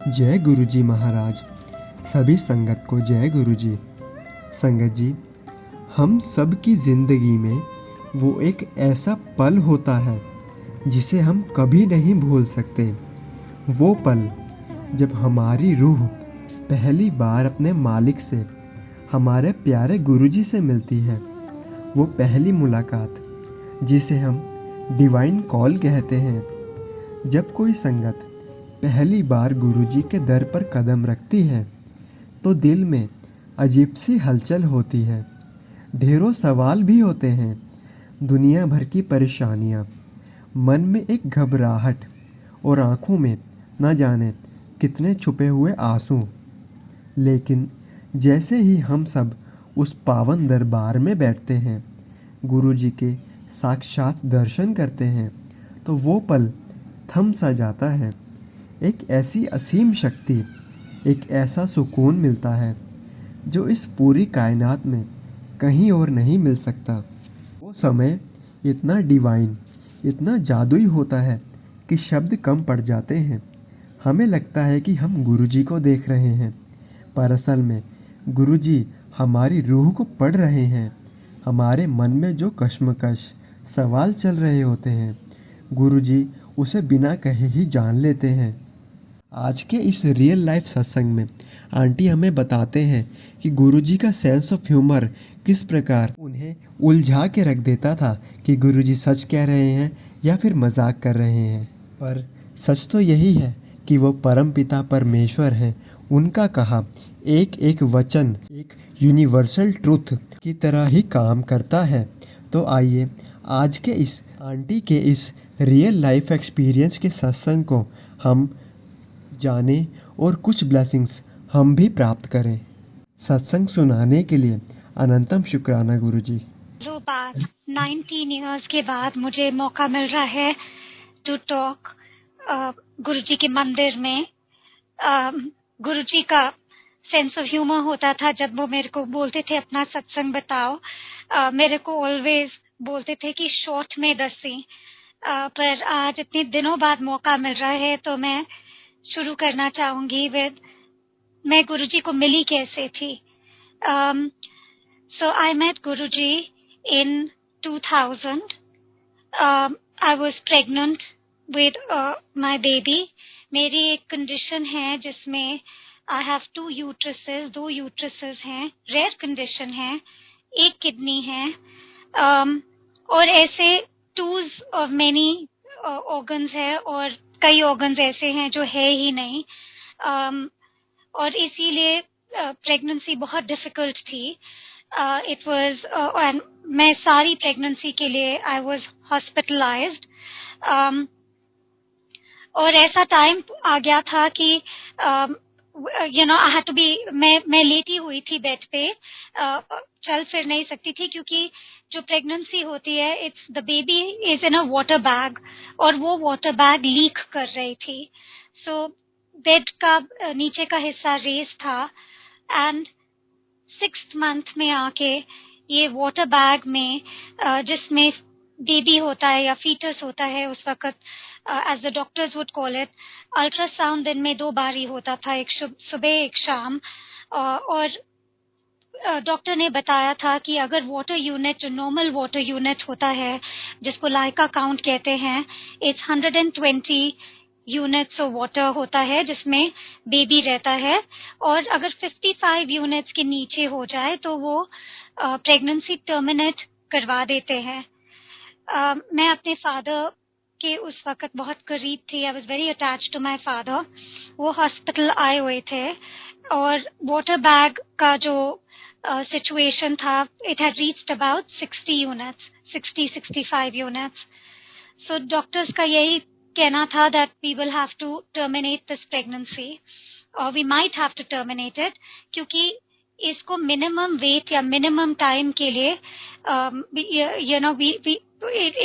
जय गुरुजी महाराज। सभी संगत को जय गुरुजी। संगत जी, हम सब की ज़िंदगी में वो एक ऐसा पल होता है जिसे हम कभी नहीं भूल सकते। वो पल जब हमारी रूह पहली बार अपने मालिक से, हमारे प्यारे गुरुजी से मिलती है। वो पहली मुलाकात जिसे हम डिवाइन कॉल कहते हैं। जब कोई संगत पहली बार गुरुजी के दर पर कदम रखती है तो दिल में अजीब सी हलचल होती है। ढेरों सवाल भी होते हैं, दुनिया भर की परेशानियाँ, मन में एक घबराहट और आँखों में न जाने कितने छुपे हुए आंसू। लेकिन जैसे ही हम सब उस पावन दरबार में बैठते हैं, गुरुजी के साक्षात दर्शन करते हैं, तो वो पल थम सा जाता है। एक ऐसी असीम शक्ति, एक ऐसा सुकून मिलता है जो इस पूरी कायनात में कहीं और नहीं मिल सकता। वो समय इतना डिवाइन, इतना जादुई होता है कि शब्द कम पड़ जाते हैं। हमें लगता है कि हम गुरुजी को देख रहे हैं, पर असल में गुरुजी हमारी रूह को पढ़ रहे हैं। हमारे मन में जो कश्मकश सवाल चल रहे होते हैं, गुरुजी उसे बिना कहे ही जान लेते हैं। आज के इस रियल लाइफ सत्संग में आंटी हमें बताते हैं कि गुरुजी का सेंस ऑफ ह्यूमर किस प्रकार उन्हें उलझा के रख देता था कि गुरुजी सच कह रहे हैं या फिर मजाक कर रहे हैं। पर सच तो यही है कि वो परमपिता परमेश्वर हैं। उनका कहा एक एक वचन एक यूनिवर्सल ट्रुथ की तरह ही काम करता है। तो आइए आज के इस आंटी के इस रियल लाइफ एक्सपीरियंस के सत्संग को हम जाने और कुछ ब्लेसिंग्स हम भी प्राप्त करें। सत्संग सुनाने के लिए अनंतम शुक्राना गुरुजी। जो बात 19 इयर्स के बाद मुझे मौका मिल रहा है टू टॉक गुरुजी के मंदिर में। गुरुजी का सेंस ऑफ ह्यूमर होता था जब वो मेरे को बोलते थे अपना सत्संग बताओ। मेरे को ऑलवेज बोलते थे कि शॉर्ट में दसी। पर आज इतने दिनों बाद मौका मिल रहा है तो मैं शुरू करना चाहूंगी विद मैं गुरुजी को मिली कैसे थी। So I met Guruji in 2000. I was pregnant with my baby. मेरी एक कंडीशन है जिसमें I have 2 uteruses, 2 uteruses हैं, रेयर कंडीशन है, एक किडनी है, और ऐसे 2s of many organs है और कई organs ऐसे हैं जो है ही नहीं, और इसीलिए प्रेगनेंसी बहुत डिफिकल्ट थी। इट वाज एंड मैं सारी प्रेगनेंसी के लिए आई वाज हॉस्पिटलाइज्ड। और ऐसा टाइम आ गया था कि आई हैड टू बी मैं लेटी हुई थी बेड पे, चल फिर नहीं सकती थी क्योंकि जो प्रेगनेंसी होती है it's the baby is in a water bag और वो वाटर बैग लीक कर रही थी। सो बेड का नीचे का हिस्सा रेस था एंड 6th मंथ में आके ये वाटर बैग में जिसमें बेबी होता है या फीटस होता है उस वक्त, as the doctors would call it, ultrasound दिन में 2 बार ही होता था, एक सुबह एक शाम। और डॉक्टर ने बताया था कि अगर वाटर यूनिट जो नॉर्मल वाटर यूनिट होता है जिसको लाइका काउंट कहते हैं, इट्स 120 यूनिट्स ऑफ वाटर होता है जिसमें बेबी रहता है, और अगर 55 यूनिट्स के नीचे हो जाए तो वो प्रेगनेंसी टर्मिनेट करवा देते हैं। मैं अपने फादर के उस वक्त बहुत करीब थी, I was very attach to my father. वो हॉस्पिटल आए हुए थे और वाटर बैग का जो सिचुएशन था, it had reached about 60 units, 60-65 units. So doctors का यही कहना था that we will have to terminate this pregnancy और we might have to terminate it, क्योंकि इसको मिनिमम वेट या मिनिमम टाइम के लिए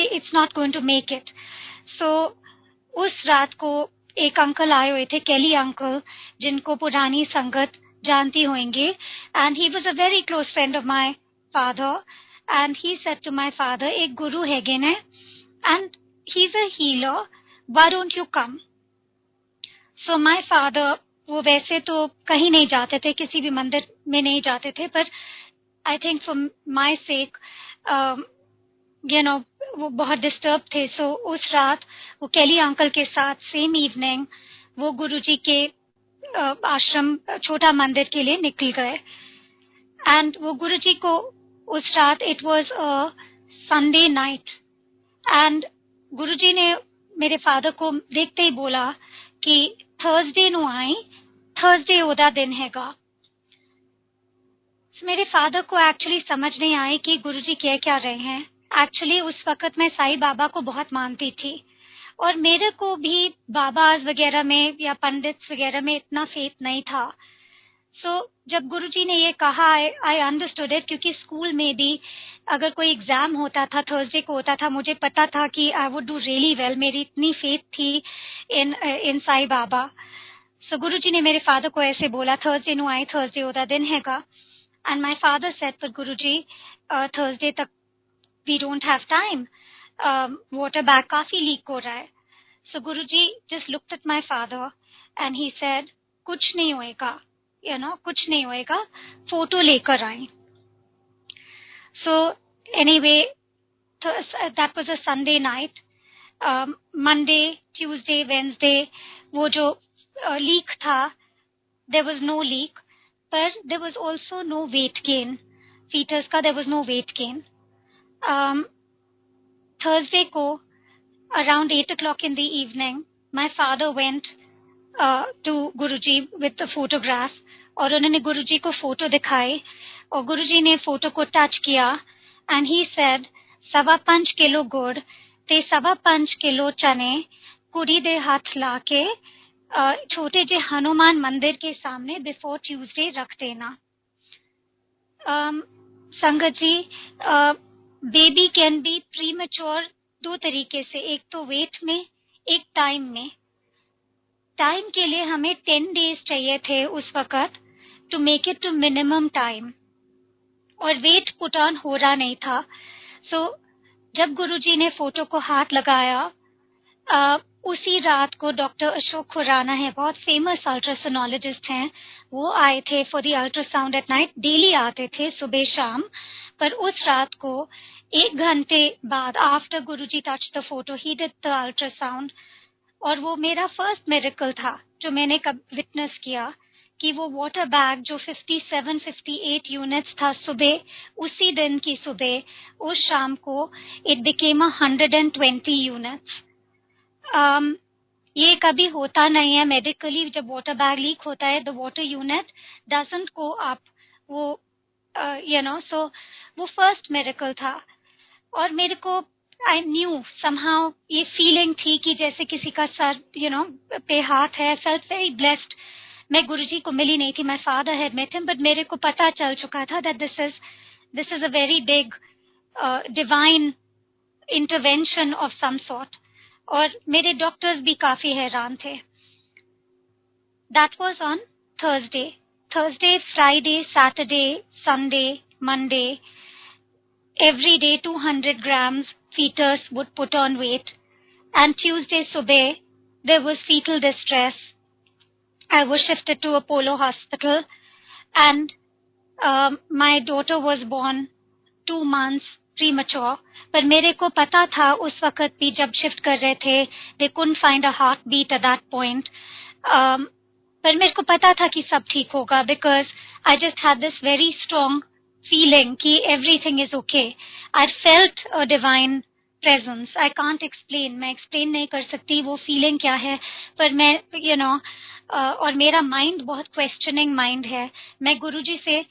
it's not going to make it. So उस रात को एक अंकल आए हुए थे, केली अंकल, जिनको पुरानी संगत जानती होंगे, and he was a very close friend of my father, and he said to my father, एक गुरु हैगे ने and he is a healer, why don't you come. So my father वो वैसे तो कहीं नहीं जाते थे, किसी भी मंदिर में नहीं जाते थे, पर आई थिंक फॉर माई सेक वो बहुत डिस्टर्ब थे। सो उस रात वो केली अंकल के साथ सेम इवनिंग वो गुरुजी के आश्रम छोटा मंदिर के लिए निकल गए। एंड वो गुरुजी को उस रात, it was a Sunday night, and Guruji ने मेरे फादर को देखते ही बोला कि थर्सडे नु आई, थर्सडे ओदा दिन हैगा। मेरे फादर को एक्चुअली समझ नहीं आई कि गुरुजी कह क्या रहे हैं। एक्चुअली उस वक्त मैं साईं बाबा को बहुत मानती थी, और मेरे को भी बाबाज वगैरह में या पंडित्स वगैरह में इतना फेथ नहीं था। जब गुरुजी ने ये कहा, आई अंडरस्टूड इट, क्योंकि स्कूल में भी अगर कोई एग्जाम होता था, थर्सडे को होता था, मुझे पता था कि I would do really well. मेरी इतनी फेथ थी इन साईं बाबा। गुरुजी ने मेरे फादर को ऐसे बोला, थर्सडे नु आई, थर्सडे ओदा दिन हैगा। एंड माई फादर सेड, पर गुरुजी थर्सडे तक we don't have time, water bag काफी लीक हो रहा है। Guruji just looked at my father and he said, कुछ नहीं होएगा, कुछ नहीं होएगा, फोटो लेकर आए। Anyway, that was a Sunday night. Monday, Tuesday, Wednesday वो जो लीक था, देयर वाज नो लीक, पर there was also no weight gain, foetus का there was no weight gain. Thursday को around 8 o'clock in the evening, my father went to Guruji with the photograph, और उन्होंने गुरुजी को photo दिखाई, और गुरुजी ने photo को टच किया, एंड ही सेड, 5.25 किलो गुड़ ते 5.25 किलो चने कुड़ी दे हाथ लाके छोटे जे हनुमान मंदिर के सामने बिफोर ट्यूसडे रख देना। संगत जी, बेबी कैन बी प्रीमेच्योर दो तरीके से, एक तो वेट में, एक टाइम में। टाइम के लिए हमें 10 डेज चाहिए थे उस वक्त to make it to minimum time, और वेट पुट ऑन हो रहा नहीं था। जब गुरुजी ने फोटो को हाथ लगाया, उसी रात को डॉक्टर अशोक खुराना है, बहुत फेमस अल्ट्रासोनोलॉजिस्ट हैं, वो आए थे for the ultrasound at night. Daily आते थे सुबह शाम, पर उस रात को 1 घंटे बाद, after Guruji touch the photo, he did the ultrasound. और वो मेरा फर्स्ट मिरेकल था जो मैंने कब विटनेस किया, कि वो वाटर बैग जो 57-58 यूनिट्स था सुबह, उसी दिन की सुबह, उस शाम को इट बिकेम 120 यूनिट्स। ये कभी होता नहीं है मेडिकली, जब वाटर बैग लीक होता है, the water unit doesn't go up, वो वो फर्स्ट मिरेकल था। और मेरे को, आई न्यू समहाउ, ये फीलिंग थी कि जैसे किसी का सर पे हाथ है। Felt very blessed. मैं गुरुजी को मिली नहीं थी, my father had met him, but मेरे को पता चल चुका था that this is a very big divine intervention of some sort. और मेरे डॉक्टर्स भी काफी हैरान थे। That was on Thursday. Friday, Saturday, Sunday, Monday, every day 200 grams fetus would put on weight, and Tuesday subah there was fetal distress. I was shifted to Apollo Hospital, and my daughter was born 2 months premature. पर मेरे को पता था उस वक्त भी जब shift कर रहे थे, they couldn't find a heartbeat at that point. पर मेरे को पता था कि सब ठीक होगा, because I just had this very strong feeling कि everything is okay. I felt a divine presence. I can't explain. मैं explain नहीं कर सकती वो feeling क्या है, पर मैं और मेरा mind बहुत questioning mind है। मैं गुरुजी से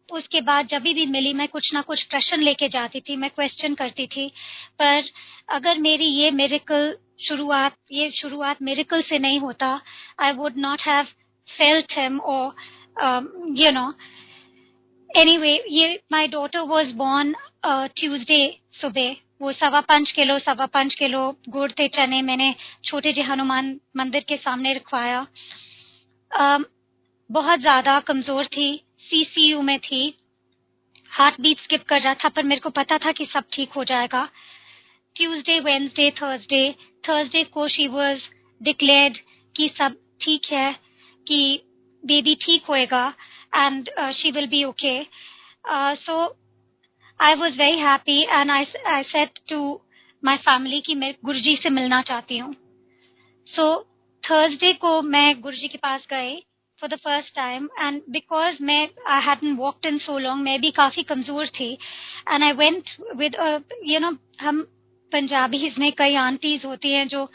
उसके बाद जब भी मिली, मैं कुछ ना कुछ प्रश्न लेके जाती थी, मैं क्वेश्चन करती थी। पर अगर मेरी ये शुरुआत मिरेकल से नहीं होता, I would not have felt him, or anyway, my daughter was born Tuesday सुबह। वो 5.25 किलो गुड़ थे चने मैंने छोटे जे हनुमान मंदिर के सामने रखवाया। बहुत ज्यादा कमजोर थी, सीसीयू में थी, हार्ट बीट स्किप कर रहा था, पर मेरे को पता था कि सब ठीक हो जाएगा। ट्यूसडे, वेंसडे, थर्सडे को शी वाज डिक्लेयर्ड कि सब ठीक है, कि बेबी ठीक होएगा and she will be okay. So I was very happy and I said to my family कि मैं गुरुजी से मिलना चाहती हूँ. So Thursday को मैं गुरुजी के पास गई for the first time and because I hadn't walked in so long, मैं भी काफी कमजोर थी and I went with हम पंजाबीज में कई आंटीज होती हैं जो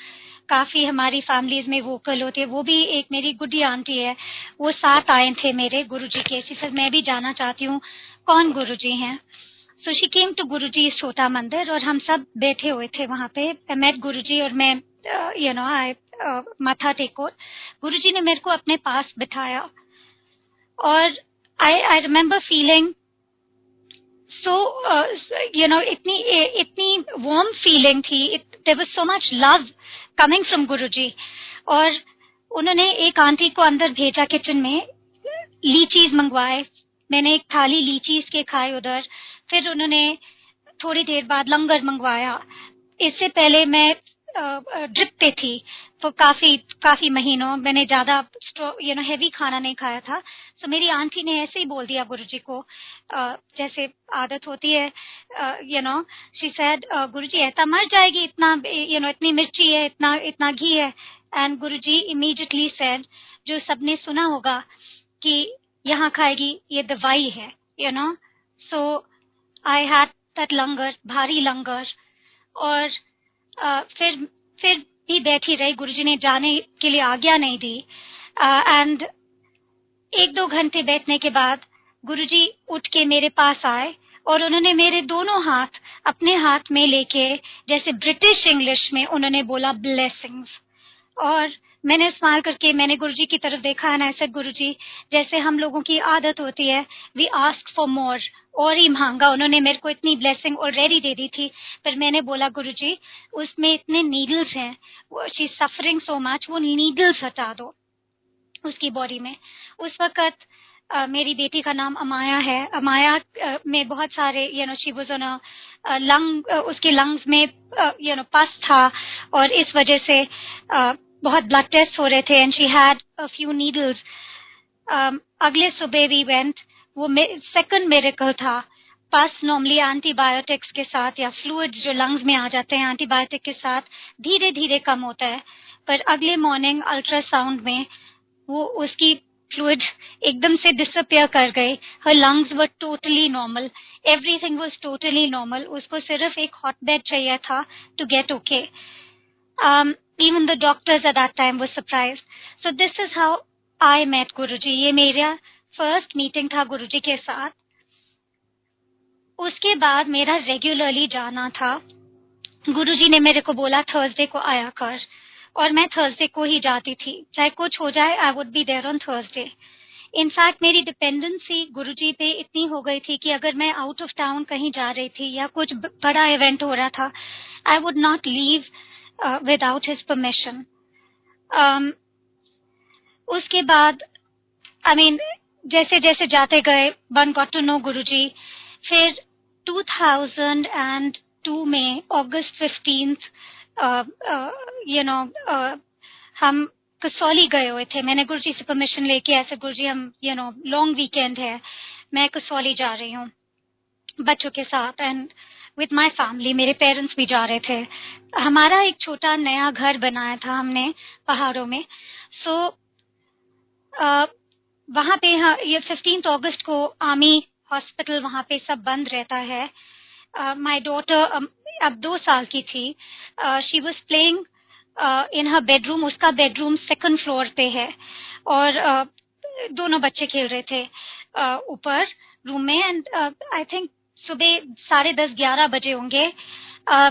काफी हमारी फैमिलीज में वोकल होती है, वो भी एक मेरी गुडी आंटी है, वो साथ आए थे मेरे गुरुजी के. शी सेड मैं भी जाना चाहती हूँ, कौन गुरुजी हैं? सो शी केम टू गुरुजी छोटा मंदिर और हम सब बैठे हुए थे वहां पे. आई मेट गुरुजी और मैं आई माथा टेको. गुरुजी ने मेरे को अपने पास बिठाया और आई रिमेम्बर फीलिंग so इतनी warm feeling थी. There was so much love coming from गुरुजी. और उन्होंने एक आंटी को अंदर भेजा किचन में, लीचीज मंगवाए. मैंने एक थाली लीचीज के खाए उधर. फिर उन्होंने थोड़ी देर बाद लंगर मंगवाया. इससे पहले मैं ड्रिप पे थी तो काफी महीनों मैंने ज्यादा हेवी खाना नहीं खाया था. सो मेरी आंटी ने ऐसे ही बोल दिया गुरुजी को, जैसे आदत होती है, शी सेड गुरुजी ऐसा मर जाएगी, इतना इतनी मिर्ची है, इतना घी है. एंड गुरुजी इमीडिएटली सेड, जो सबने सुना होगा कि यहाँ खाएगी ये दवाई है, सो आई हैड दैट लंगर, भारी लंगर. और फिर भी बैठी रही. गुरुजी ने जाने के लिए आज्ञा नहीं दी. एंड 1-2 घंटे बैठने के बाद गुरुजी उठ के मेरे पास आए और उन्होंने मेरे दोनों हाथ अपने हाथ में लेके, जैसे ब्रिटिश इंग्लिश में उन्होंने बोला ब्लेसिंग्स. और मैंने स्माइल करके मैंने गुरुजी की तरफ देखा एंड आई सेड गुरुजी, जैसे हम लोगों की आदत होती है, वी आस्क फॉर मोर, और ही मांगा. उन्होंने मेरे को इतनी ब्लेसिंग ऑलरेडी दे दी थी, पर मैंने बोला गुरुजी उसमें इतने नीडल्स हैं, she is suffering so much, वो नीडल्स हटा दो उसकी बॉडी में. उस वक्त मेरी बेटी का नाम अमाया है. अमाया में बहुत सारे शी वाज ऑन लंग, उसके लंग्स में पस था और इस वजह से बहुत ब्लड टेस्ट हो रहे थे and she had a few needles. अगले सुबह वी वेंट, वो सेकंड मिरेकल था. पस नॉर्मली एंटीबायोटिक्स के साथ या फ्लूइड्स जो लंग्स में आ जाते हैं एंटीबायोटिक के साथ धीरे धीरे कम होता है, पर अगले मॉर्निंग अल्ट्रासाउंड में वो उसकी फ्लूइड एकदम से डिसअपियर कर गए. Her lungs were totally normal, everything was totally normal. उसको सिर्फ एक हॉट बेड चाहिए था to get okay. Even the doctors at that time were surprised. So this is how I met Guruji. ये मेरा first meeting था गुरुजी के साथ. उसके बाद मेरा रेगुलरली जाना था. गुरुजी ने मेरे को बोला थर्सडे को आया कर, और मैं थर्सडे को ही जाती थी, चाहे कुछ हो जाए, I would be there on Thursday. In fact मेरी डिपेंडेंसी गुरुजी पे इतनी हो गई थी कि अगर मैं आउट ऑफ टाउन कहीं जा रही थी या कुछ बड़ा इवेंट हो रहा था, I would not leave without his permission. उसके बाद जैसे जैसे जाते गए, one got to know गुरुजी. फिर 2002 में August 15th हम कसौली गए हुए थे. मैंने गुरुजी से परमिशन लेके, ऐसे गुरुजी हम लॉन्ग वीकेंड है, मैं कसौली जा रही हूँ बच्चों के साथ एंड विथ माई फैमिली. मेरे पेरेंट्स भी जा रहे थे. हमारा एक छोटा नया घर बनाया था हमने पहाड़ों में. सो वहाँ पे ये 15 अगस्त को आर्मी हॉस्पिटल वहाँ पे सब बंद रहता है. माई डॉटर अब 2 साल की थी. She was playing in her bedroom. उसका बेडरूम 2nd फ्लोर पे है और दोनों बच्चे खेल रहे थे ऊपर रूम में. एंड आई थिंक सुबह 10:30-11 बजे होंगे.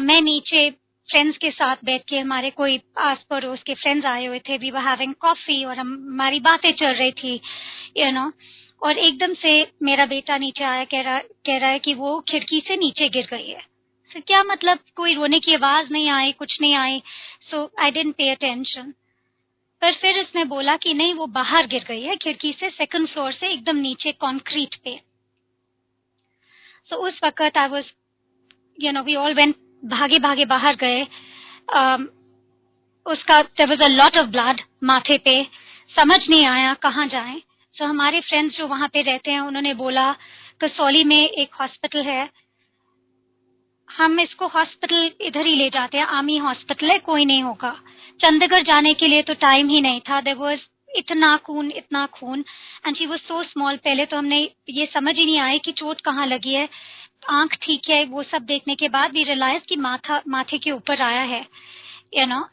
मैं नीचे फ्रेंड्स के साथ बैठ के, हमारे कोई आस पड़ोस के फ्रेंड्स आए हुए थे, वी वर हैविंग कॉफी और हमारी बातें चल रही थी और एकदम से मेरा बेटा नीचे आया, कह रहा है कि वो खिड़की से नीचे गिर गई है. So, क्या मतलब, कोई रोने की आवाज नहीं आई, कुछ नहीं आई. सो आई डिडंट पे अटेंशन. पर फिर उसने बोला कि नहीं, वो बाहर गिर गई है खिड़की से, 2nd फ्लोर से एकदम नीचे कंक्रीट पे. So उस वक्त I was, we all went, भागे भागे बाहर गए. उसका there was a lot of blood माथे पे. समझ नहीं आया कहाँ जाएं. तो हमारे फ्रेंड्स जो वहां पे रहते हैं उन्होंने बोला कसौली में एक हॉस्पिटल है, हम इसको हॉस्पिटल इधर ही ले जाते हैं, आर्मी हॉस्पिटल है, कोई नहीं होगा। चंडीगढ़ जाने के लिए तो टाइम ही नहीं था, देयर वाज इतना खून इतना खून, and she was so small. पहले तो हमने ये समझ ही नहीं आया कि चोट कहाँ लगी है, आंख ठीक है, वो सब देखने के बाद वी रियलाइज कि माथे के ऊपर आया है, यू नो।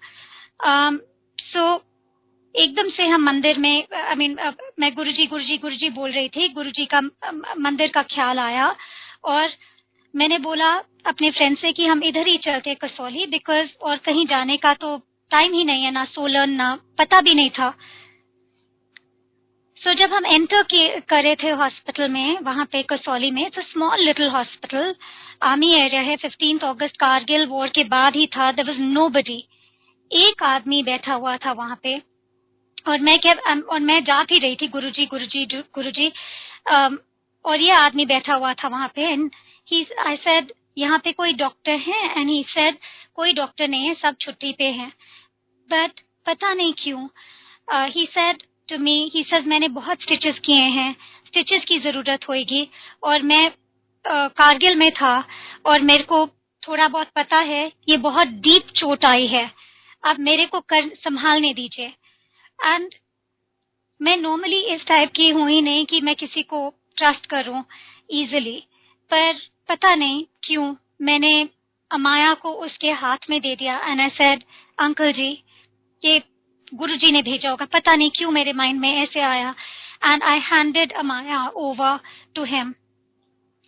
सो एकदम से हम मंदिर में, मैं गुरुजी गुरुजी गुरुजी बोल रही थी, गुरुजी का मंदिर का ख्याल आया, और मैंने बोला अपने फ्रेंड से कि हम इधर ही चलते कसौली, बिकॉज और कहीं जाने का तो टाइम ही नहीं है, ना सोलन, ना पता भी नहीं था। सो जब हम एंटर कर रहे थे हॉस्पिटल में वहां पे कसौली में, तो small little hospital, army area है, 15 अगस्त कारगिल वॉर के बाद ही था, देयर वाज नोबडी, एक आदमी बैठा हुआ था वहां पे, और मैं जा भी रही थी गुरुजी गुरुजी गुरुजी, और ये आदमी बैठा हुआ था वहां पे, एंड आई सेड यहाँ पे कोई डॉक्टर है, एंड ही सेड कोई डॉक्टर नहीं है, सब छुट्टी पे हैं। बट पता नहीं क्यों he said to me, he said मैंने बहुत स्टिचेस किए हैं, स्टिचेस की जरूरत होगी, और मैं कारगिल में था और मेरे को थोड़ा बहुत पता है, ये बहुत डीप चोट आई है, आप मेरे को संभालने दीजिए। एंड मैं नॉर्मली इस टाइप की हूं ही नहीं कि मैं किसी को ट्रस्ट करूं इजीली, पर पता नहीं क्यों मैंने अमाया को उसके हाथ में दे दिया, एंड आई सेड अंकल जी, ये गुरुजी ने भेजा होगा, पता नहीं क्यों मेरे माइंड में ऐसे आया, and I handed Amaya over to him.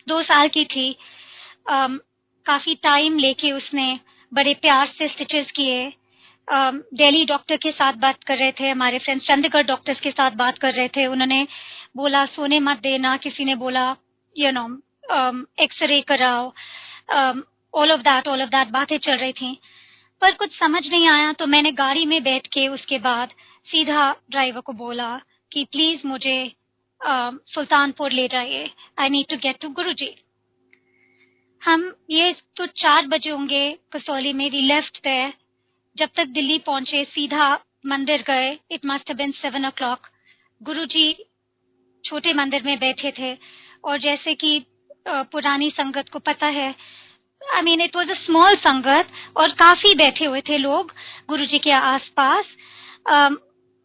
2 साल की थी, काफी टाइम लेके उसने बड़े प्यार से स्टिचेस किए। दिल्ली डॉक्टर के साथ बात कर रहे थे, हमारे फ्रेंड्स चंडीगढ़ डॉक्टर्स के साथ बात कर रहे थे, उन्होंने बोला सोने मत देना, किसी ने बोला यू नो एक्सरे कराओ, ऑल ऑफ दैट बातें चल रही थी, पर कुछ समझ नहीं आया। तो मैंने गाड़ी में बैठ के उसके बाद सीधा ड्राइवर को बोला कि प्लीज मुझे सुल्तानपुर ले जाइए, I need to get to Guruji. हम ये तो 4 बजे होंगे कसौली में, वी लेफ्ट देयर, जब तक दिल्ली पहुंचे सीधा मंदिर गए, it must have been 7 o'clock। Guruji छोटे मंदिर में बैठे थे, और जैसे कि पुरानी संगत को पता है, I mean it was a small संगत, और काफी बैठे हुए थे लोग गुरुजी के आसपास,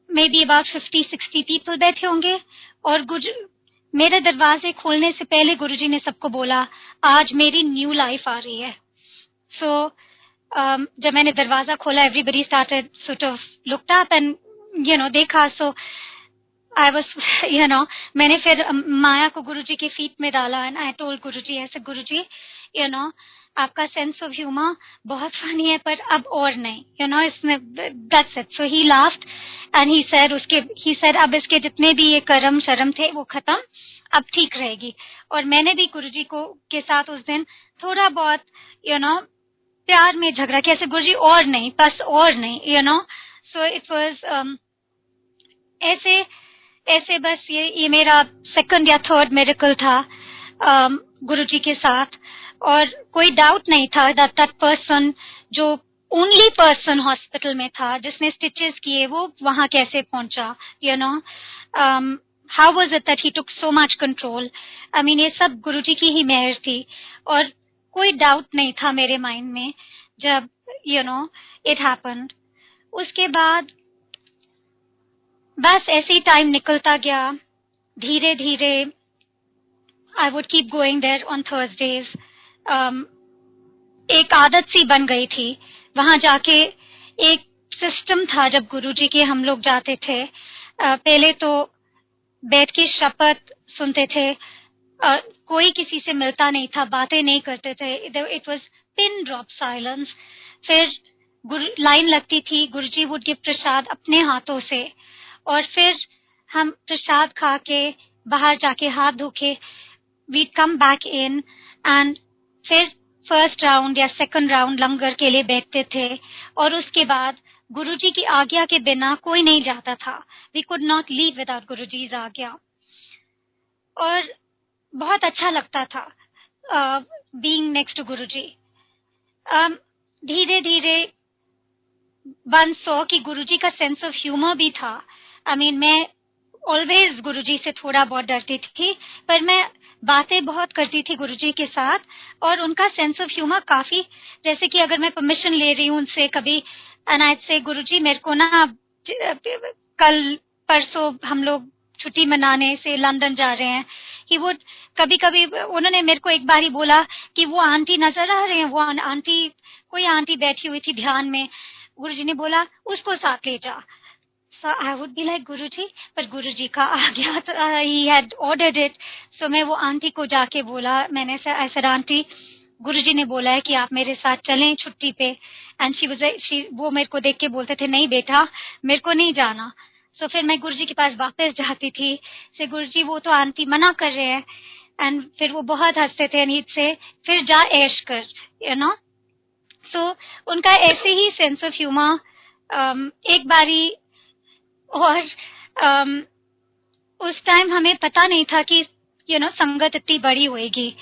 मे बी अबाउट 50-60 पीपल बैठे होंगे। और मेरे दरवाजे खोलने से पहले गुरुजी ने सबको बोला आज मेरी न्यू लाइफ आ रही है। सो जब मैंने दरवाजा खोला, everybody started sort of looked up and देखा। सो आई वाज मैंने फिर माया को गुरुजी के फीट में डाला, एंड आई टोल्ड गुरुजी, ऐसे गुरुजी आपका सेंस ऑफ ह्यूमर बहुत फनी है, पर अब और नहीं, इसमें that's it. So he laughed and he said अब इसके जितने भी ये कर्म शर्म थे वो खत्म, अब ठीक रहेगी। और मैंने भी गुरुजी के साथ उस दिन थोड़ा बहुत प्यार में झगड़ा किया, ऐसे गुरुजी और नहीं, बस और नहीं, सो इट वाज ऐसे बस ये मेरा सेकंड या थर्ड मिरेकल था गुरुजी के साथ। और कोई डाउट नहीं था दैट पर्सन, जो ओनली पर्सन हॉस्पिटल में था जिसने स्टिचेस किए, वो वहां कैसे पहुंचा, how was it that he took so much control. I mean ये सब गुरुजी की ही मेहर थी, और कोई डाउट नहीं था मेरे माइंड में जब इट हैपेंड। उसके बाद बस ऐसे ही टाइम निकलता गया, धीरे धीरे I would keep going there on Thursdays. एक आदत सी बन गई थी वहां जाके, एक सिस्टम था जब गुरुजी के हम लोग जाते थे। पहले तो बैठ के शपथ सुनते थे, कोई किसी से मिलता नहीं था, बातें नहीं करते थे, it was pin drop silence. फिर लाइन लगती थी, गुरुजी वुड गिव प्रसाद अपने हाथों से, और फिर हम प्रसाद खा के बाहर जाके हाथ धो के we come back in, and फिर फर्स्ट राउंड या सेकंड राउंड लंगर के लिए बैठते थे। और उसके बाद गुरुजी की आज्ञा के बिना कोई नहीं जाता था, we could not leave without गुरुजी's आज्ञा। और बहुत अच्छा लगता था बीइंग नेक्स्ट टू गुरुजी। धीरे धीरे वन सो कि गुरुजी का सेंस ऑफ ह्यूमर भी था। आई मीन मैं ऑलवेज गुरुजी से थोड़ा बहुत डरती थी, पर मैं बातें बहुत करती थी गुरुजी के साथ, और उनका सेंस ऑफ ह्यूमर काफी, जैसे कि अगर मैं परमिशन ले रही हूँ उनसे कभी, एंड आई से गुरुजी मेरे को ना कल परसों हम लोग छुट्टी मनाने से लंदन जा रहे हैं, ही वुड कभी कभी, उन्होंने मेरे को एक बार ही बोला कि वो आंटी नजर आ रहे हैं, वो आंटी, कोई आंटी बैठी हुई थी ध्यान में, गुरुजी ने बोला उसको साथ ले जा. So I would be like गुरुजी, पर गुरुजी का आ गया, तो he had ordered it. So मैं वो आंटी को जाके बोला, मैंने ऐसा आंटी, गुरुजी ने बोला है कि आप मेरे साथ चलें छुट्टी पे, एंड वो मेरे को देख के बोलते थे नहीं बेटा मेरे को नहीं जाना. So फिर मैं गुरुजी के पास वापस जाती थी, से गुरुजी वो तो आंटी मना कर रहे हैं, एंड फिर वो बहुत हंसते थे नींद से, फिर जा ऐश कर, यू नो. सो उनका ऐसे ही सेंस ऑफ ह्यूमर. एक बारी, और उस टाइम हमें पता नहीं था कि संगत इतनी बड़ी होएगी.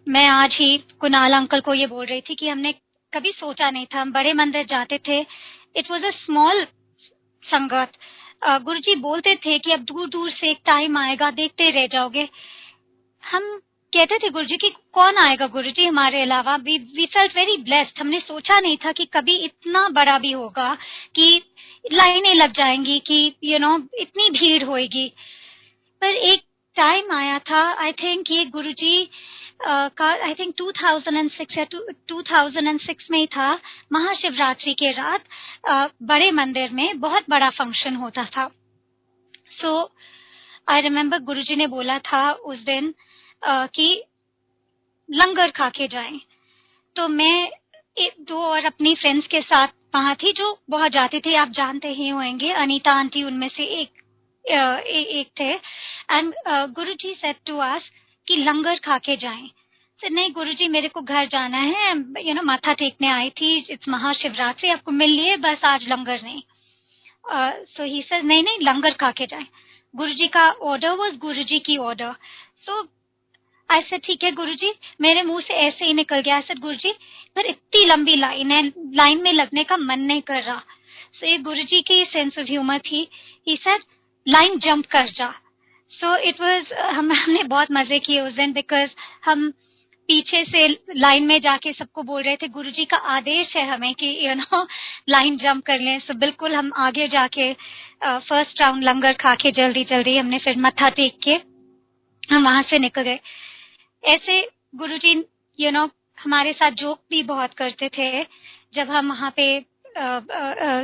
मैं आज ही कुणाल अंकल को ये बोल रही थी कि हमने कभी सोचा नहीं था, हम बड़े मंदिर जाते थे, इट वाज अ स्मॉल संगत. गुरुजी बोलते थे कि अब दूर दूर से एक टाइम आएगा देखते रह जाओगे. हम कहते थे गुरुजी कि कौन आएगा गुरुजी हमारे अलावा. We felt very blessed. हमने सोचा नहीं था कि कभी इतना बड़ा भी होगा, कि लाइनें लग जाएंगी, कि इतनी भीड़ होएगी. पर एक टाइम आया था, आई थिंक ये गुरुजी का, आई थिंक 2006 या 2006 में ही था, महाशिवरात्रि के रात बड़े मंदिर में बहुत बड़ा फंक्शन होता था. सो आई रिमेम्बर गुरुजी ने बोला था उस दिन कि लंगर खा के जाएं. तो मैं दो और अपनी फ्रेंड्स के साथ वहां थी जो बहुत जाती थी, आप जानते ही होंगे, अनीता आंटी उनमें से एक थे. And Guruji said to us कि लंगर खा के जाएं. तो नहीं गुरुजी मेरे को घर जाना है, माथा टेकने आई थी, इट्स महाशिवरात्रि, आपको मिल लिए, बस आज लंगर नहीं. सो ही सेड नहीं नहीं लंगर खा के जाएं. गुरुजी का ऑर्डर वाज गुरुजी की ऑर्डर. सो आई सेड ठीक है गुरुजी, मेरे मुंह से ऐसे ही निकल गया. आई सेड गुरुजी पर इतनी लंबी लाइन है, लाइन में लगने का मन नहीं कर रहा. सो ये गुरुजी की सेंस ऑफ ह्यूमर थी. ही सेड लाइन जंप कर जा. सो इट वाज, हमने बहुत मजे किए उस दिन, बिकॉज हम पीछे से लाइन में जाके सबको बोल रहे थे गुरुजी का आदेश है हमें कि लाइन जंप कर लें. सो बिल्कुल हम आगे जाके फर्स्ट राउंड लंगर खा के जल्दी जल्दी हमने फिर मत्था टेक के हम वहां से निकल गए. ऐसे गुरुजी हमारे साथ जोक भी बहुत करते थे. जब हम वहां पे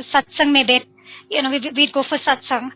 सत्संग में वीड गो फॉर सत्संग,